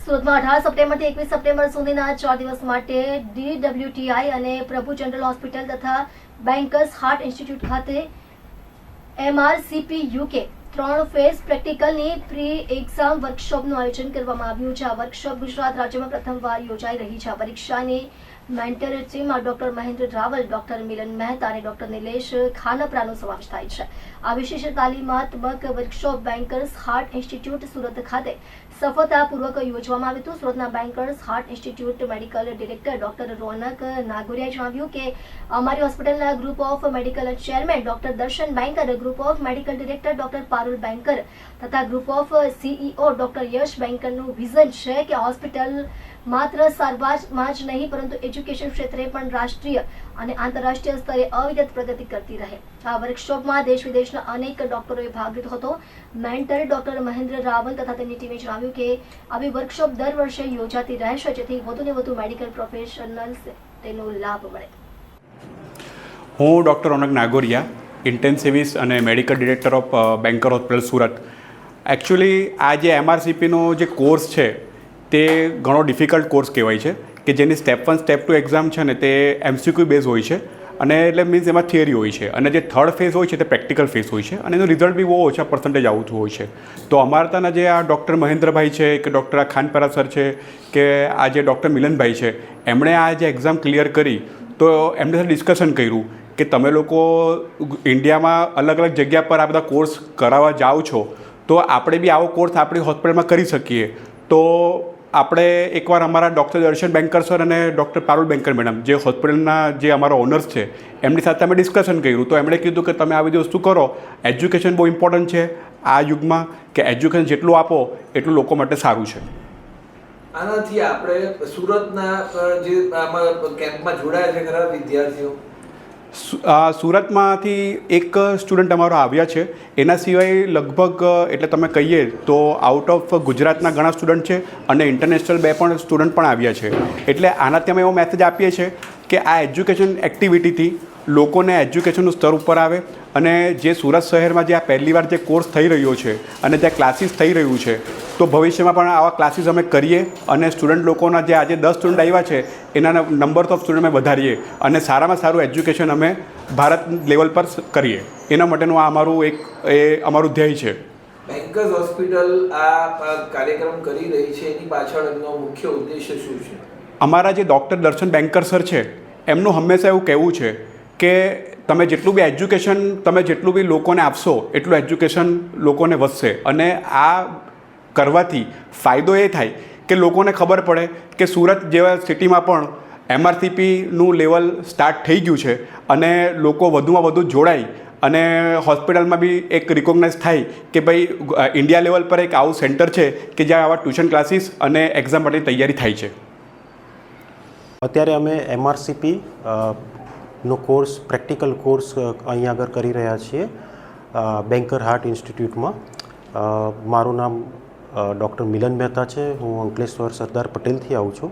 સુરતમાં 18 સપ્ટેમ્બરથી 21 સપ્ટેમ્બર સુધીના 4 દિવસ માટે DWTI અને પ્રભુ જનરલ હોસ્પિટલ તથા બેન્કર્સ હાર્ટ ઇન્સ્ટિટ્યૂટ ખાતે MRCP UK 3 ફેઝ પ્રેક્ટિકલની પ્રી એક્ઝામ વર્કશોપનું આયોજન કરવામાં આવ્યું છે. આ વર્કશોપ ગુજરાત રાજ્યમાં પ્રથમવાર યોજાઈ રહી છે. આ પરીક્ષાની મેન્ટર ટીમમાં ડોક્ટર મહેન્દ્ર રાવલ, ડોક્ટર મિલન મહેતા અને ડોક્ટર નિલેશ ખાનપરાનો સમાવેશ થાય છે. આ વિશેષ તાલીમાત્મક workshop Bankers Heart Institute Surat ખાતે સફળતાપૂર્વક યોજવામાં આવ્યું હતું. સુરતના Bankers Heart Institute medical director doctor Ronak નાગોરિયાએ જણાવ્યું કે અમારી હોસ્પિટલના group of medical chairman doctor Darshan Banker, group of medical director doctor Parul Banker તથા group of CEO doctor Yash બેન્કરનું વિઝન છે કે હોસ્પિટલ માત્ર સારવારમાં જ નહીં પરંતુ એજ્યુકેશન ક્ષેત્રે પણ રાષ્ટ્રીય અને આંતરરાષ્ટ્રીય સ્તરે અવિરત પ્રગતિ કરતી રહે. આ વર્કશોપમાં દેશ વિદેશના અનેક ડોક્ટરોએ ભાગ લીધો હતો. મેન્ટર ડોક્ટર મહેન્દ્ર રાવલ તથા તેમની ટીમે જણાવ્યું કે આવી વર્કશોપ દર વર્ષે યોજાતી રહેશે જેથી વધુને વધુ મેડિકલ પ્રોફેશનલ્સ તેનો લાભ મળે. હું ડૉક્ટર રોનક નાગોરિયા, ઇન્ટેન્સિવિસ્ટ અને medical director of banker hospital Surat. Actually આ જે MRCPનો જે કોર્સ છે તે ઘણો ડિફિકલ્ટ કોર્સ કહેવાય છે કે જેની સ્ટેપ 1 સ્ટેપ 2 એક્ઝામ છે ને તે MCQ બેઝ હોય છે અને એટલે મીન્સ એમાં થિયરી હોય છે અને જે થર્ડ ફેઝ હોય છે તે પ્રેક્ટિકલ ફેઝ હોય છે અને એનું રિઝલ્ટ બી બહુ ઓછા પર્સન્ટેજ આવતું હોય છે. તો અમારા ત્યાંના જે આ ડૉક્ટર મહેન્દ્રભાઈ છે કે ડૉક્ટર ખાનપરા સર છે કે આ જે ડૉક્ટર મિલનભાઈ છે એમણે આ જે એક્ઝામ ક્લિયર કરી તો એમની સાથે ડિસ્કશન કર્યું કે તમે લોકો ઇન્ડિયામાં અલગ અલગ જગ્યા પર આ બધા કોર્સ કરાવવા જાઓ છો તો આપણે બી આવો કોર્સ આપણી હોસ્પિટલમાં કરી શકીએ. તો આપણે એકવાર અમારા ડૉક્ટર દર્શન બેન્કર સર અને ડૉક્ટર પારુલ બેન્કર મેડમ જે હોસ્પિટલના જે અમારા ઓનર્સ છે એમની સાથે અમે ડિસ્કશન કર્યું તો એમણે કીધું કે તમે આવી બધી વસ્તુ કરો. એજ્યુકેશન બહુ ઇમ્પોર્ટન્ટ છે આ યુગમાં કે એજ્યુકેશન જેટલું આપો એટલું લોકો માટે સારું છે. આનાથી આપણે સુરતના જે આમાં કેમ્પમાં જોડાયા છે ખરા વિદ્યાર્થીઓ? સુરતમાંથી એક સ્ટુડન્ટ અમારો આવ્યા છે. એના સિવાય લગભગ એટલે તમે કહીએ તો આઉટ ઓફ ગુજરાતના ઘણા સ્ટુડન્ટ છે અને ઇન્ટરનેશનલ 2 પણ સ્ટુડન્ટ પણ આવ્યા છે. એટલે આનાથી અમે એવો મેસેજ આપીએ છીએ કે આ એજ્યુકેશન એક્ટિવિટીથી લોકોને એજ્યુકેશનનું સ્તર ઉપર આવે અને જે સુરત શહેરમાં જે આ પહેલીવાર જે કોર્સ થઈ રહ્યો છે અને જે ક્લાસીસ થઈ રહ્યું છે તો ભવિષ્યમાં પણ આવા ક્લાસીસ અમે કરીએ અને સ્ટુડન્ટ લોકોના જે આજે 10 સ્ટુડન્ટ આવ્યા છે એના નંબર્સ ઓફ સ્ટુડન્ટ અમે વધારીએ અને સારામાં સારું એજ્યુકેશન અમે ભારત લેવલ પર કરીએ. એના માટેનું આ અમારું ધ્યેય છે. બેન્કર્સ હોસ્પિટલ આ કાર્યક્રમ કરી રહી છે એની પાછળ એમનો મુખ્ય ઉદ્દેશ્ય શું છે? અમારા જે ડૉક્ટર દર્શન બેન્કર સર છે એમનું હંમેશા એવું કહેવું છે કે તમે જેટલું બી એજ્યુકેશન તમે જેટલું બી લોકોને આપશો એટલું એજ્યુકેશન લોકોને વધશે અને આ કરવાથી ફાયદો એ થાય કે લોકોને ખબર પડે કે સુરત જેવા સિટીમાં પણ MRCPનું લેવલ સ્ટાર્ટ થઈ ગયું છે અને લોકો વધુમાં વધુ જોડાય અને હોસ્પિટલમાં બી એક રિકોગ્નાઇઝ થાય કે ભાઈ ઇન્ડિયા લેવલ પર એક આવું સેન્ટર છે કે જ્યાં આવા ટ્યુશન ક્લાસીસ અને એક્ઝામ માટે તૈયારી થાય છે. અત્યારે અમે MRCP નો કોર્સ પ્રેક્ટિકલ કોર્સ અહીં આગળ કરી રહ્યા છીએ બેન્કર હાર્ટ ઇન્સ્ટિટ્યૂટમાં. મારું નામ ડૉક્ટર મિલન મહેતા છે. હું અંકલેશ્વર સરદાર પટેલથી આવું છું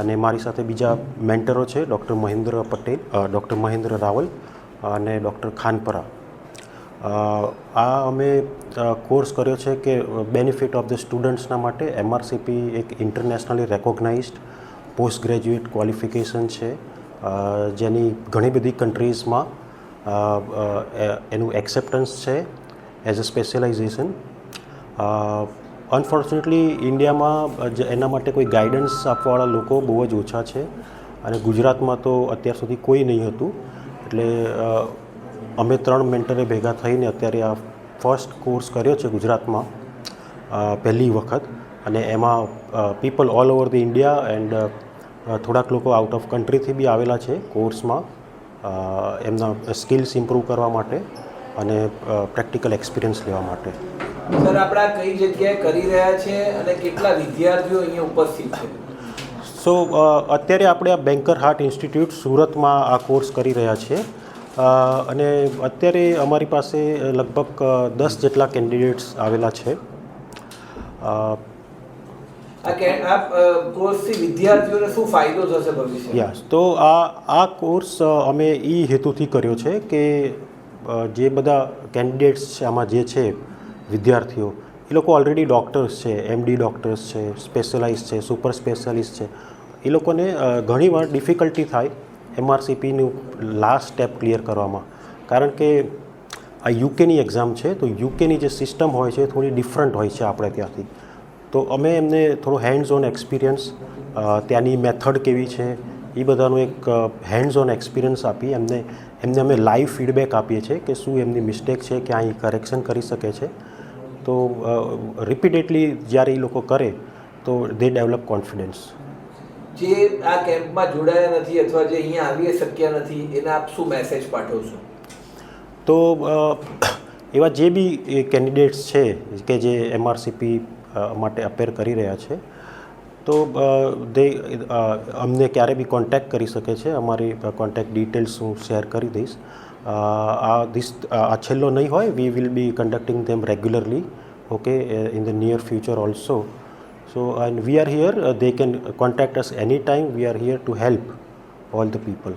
અને મારી સાથે બીજા મેન્ટરો છે ડૉક્ટર મહેન્દ્ર પટેલ, ડૉક્ટર મહેન્દ્ર રાવલ અને ડૉક્ટર ખાનપરા. આ અમે કોર્સ કર્યો છે કે બેનિફિટ ઓફ ધ સ્ટુડન્ટ્સના માટે. MRCP એક ઇન્ટરનેશનલી રેકોગ્નાઇઝડ પોસ્ટ ગ્રેજ્યુએટ ક્વોલિફિકેશન છે જેની ઘણી બધી કન્ટ્રીઝમાં એનું એક્સેપ્ટન્સ છે એઝ અ સ્પેશિયલાઇઝેશન. અનફોર્ચ્યુનેટલી ઇન્ડિયામાં એના માટે કોઈ ગાઈડન્સ આપવાવાળા લોકો બહુ જ ઓછા છે અને ગુજરાતમાં તો અત્યાર સુધી કોઈ નહીં હતું. એટલે અમે 3 મેન્ટરે ભેગા થઈને અત્યારે આ ફર્સ્ટ કોર્સ કર્યો છે ગુજરાતમાં પહેલી વખત અને એમાં people all over the India and થોડાક લોકો આઉટ ઓફ કન્ટ્રીથી બી આવેલા છે કોર્સમાં એમના સ્કિલ્સ ઇમ્પ્રૂવ કરવા માટે અને પ્રેક્ટિકલ એક્સપિરિયન્સ લેવા માટે. સર આપણા કઈ જગ્યાએ કરી રહ્યા છે અને કેટલા વિદ્યાર્થીઓ અહીંયા ઉપસ્થિત છે? સો અત્યારે આપણે આ બેન્કર હાર્ટ ઇન્સ્ટિટ્યૂટ સુરતમાં આ કોર્સ કરી રહ્યા છીએ અને અત્યારે અમારી પાસે લગભગ 10 જેટલા કેન્ડિડેટ્સ આવેલા છે. આ કોર્સથી વિદ્યાર્થીઓને શું ફાયદો થશે ભવિષ્યમાં? યસ, તો આ કોર્સ અમે એ હેતુથી કર્યો છે કે જે બધા કેન્ડિડેટ્સ છે આમાં જે છે વિદ્યાર્થીઓ એ લોકો ઓલરેડી ડૉક્ટર્સ છે, MD ડૉક્ટર્સ છે, સ્પેશિયલાઇઝ છે, સુપર સ્પેશિયાલિસ્ટ છે. એ લોકોને ઘણીવાર ડિફિકલ્ટી થાય MRCPનું લાસ્ટ સ્ટેપ ક્લિયર કરવામાં, કારણ કે આ યુકેની એક્ઝામ છે, તો યુકેની જે સિસ્ટમ હોય છે થોડી ડિફરન્ટ હોય છે આપણે ત્યાંથી. તો અમે એમને થોડો હેન્ડ્સ ઓન એક્સપિરિયન્સ, ત્યાંની મેથડ કેવી છે એ બધાનો એક હેન્ડ્સ ઓન એક્સપિરિયન્સ આપી એમને અમે લાઈવ ફીડબેક આપીએ છીએ કે શું એમની મિસ્ટેક છે, ક્યાં એ કરેક્શન કરી શકે છે. તો રિપીટેડલી જ્યારે એ લોકો કરે તો દે ડેવલપ કોન્ફિડન્સ. જે આ કેમ્પમાં જોડાયા નથી અથવા જે અહીંયા આવી શક્યા નથી એને આપ શું મેસેજ પાઠવશો? તો એવા જે બી કેન્ડિડેટ્સ છે કે જે MRCP માટે અપેર કરી રહ્યા છે, તો અમને ક્યારે બી કોન્ટેક્ટ કરી શકે છે. અમારી કોન્ટેક્ટ ડિટેલ્સ હું શેર કરી દઈશ. આ છેલ્લો નહીં હોય. We will be conducting them regularly, okay, in the near future also. So, and we are here, they can contact us anytime. We are here to help all the people.